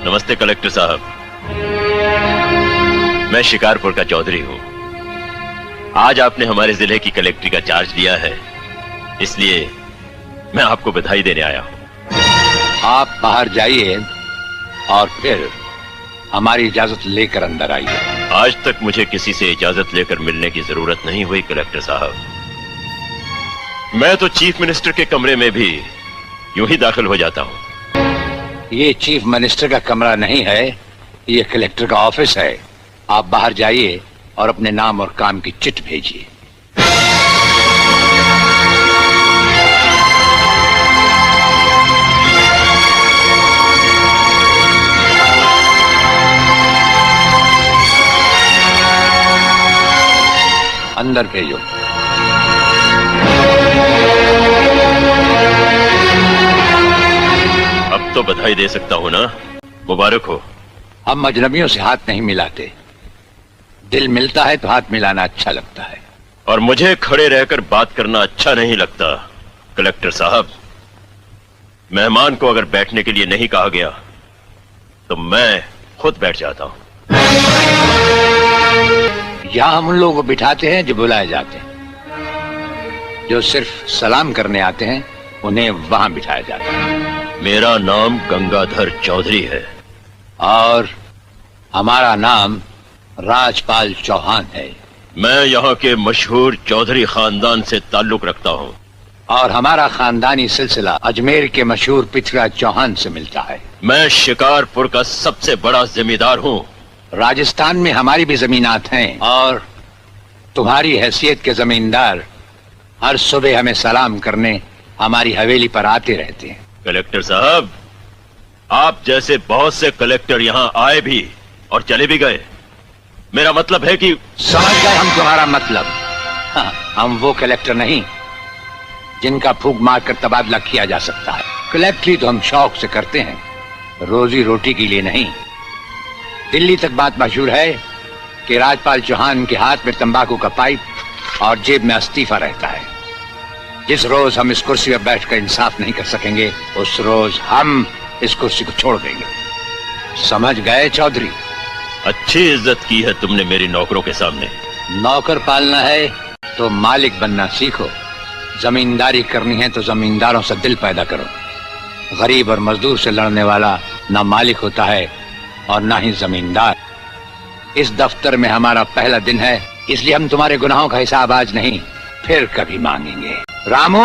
नमस्ते कलेक्टर साहब, मैं शिकारपुर का चौधरी हूं। आज आपने हमारे जिले की कलेक्ट्री का चार्ज लिया है, इसलिए मैं आपको बधाई देने आया हूं। आप बाहर जाइए और फिर हमारी इजाजत लेकर अंदर आइए। आज तक मुझे किसी से इजाजत लेकर मिलने की जरूरत नहीं हुई कलेक्टर साहब। मैं तो चीफ मिनिस्टर के कमरे में भी यूं ही दाखिल हो जाता हूं। ये चीफ मिनिस्टर का कमरा नहीं है, ये कलेक्टर का ऑफिस है। आप बाहर जाइए और अपने नाम और काम की चिट भेजिए। अंदर भेजो। अब तो बधाई दे सकता हूं ना? मुबारक हो। हम अजनबियों से हाथ नहीं मिलाते, दिल मिलता है तो हाथ मिलाना अच्छा लगता है। और मुझे खड़े रहकर बात करना अच्छा नहीं लगता कलेक्टर साहब। मेहमान को अगर बैठने के लिए नहीं कहा गया तो मैं खुद बैठ जाता हूं। यहां हम उन लोगों को बिठाते हैं जो बुलाए जाते हैं। जो सिर्फ सलाम करने आते हैं उन्हें वहां बिठाया जाता है। मेरा नाम गंगाधर चौधरी है और हमारा नाम राजपाल चौहान है। मैं यहाँ के मशहूर चौधरी खानदान से ताल्लुक रखता हूँ और हमारा खानदानी सिलसिला अजमेर के मशहूर पृथ्वीराज चौहान से मिलता है। मैं शिकारपुर का सबसे बड़ा जमींदार हूँ। राजस्थान में हमारी भी जमीनात हैं और तुम्हारी हैसियत के जमींदार हर सुबह हमें सलाम करने हमारी हवेली पर आते रहते हैं। कलेक्टर साहब, आप जैसे बहुत से कलेक्टर यहाँ आए भी और चले भी गए। मेरा मतलब है कि समझ गए हम तुम्हारा मतलब। हाँ, हम वो कलेक्टर नहीं जिनका फूंक मार कर तबादला किया जा सकता है। कलेक्टरी तो हम शौक से करते हैं, रोजी रोटी के लिए नहीं। दिल्ली तक बात मशहूर है कि राजपाल चौहान के हाथ में तंबाकू का पाइप और जेब में इस्तीफा रहता है। जिस रोज हम इस कुर्सी पर बैठकर इंसाफ नहीं कर सकेंगे उस रोज हम इस कुर्सी को छोड़ देंगे। समझ गए चौधरी? अच्छी इज्जत की है तुमने मेरी नौकरों के सामने। नौकर पालना है तो मालिक बनना सीखो। जमींदारी करनी है तो जमींदारों से दिल पैदा करो। गरीब और मजदूर से लड़ने वाला ना मालिक होता है और ना ही जमींदार। इस दफ्तर में हमारा पहला दिन है, इसलिए हम तुम्हारे गुनाहों का हिसाब आज नहीं फिर कभी मांगेंगे। रामू,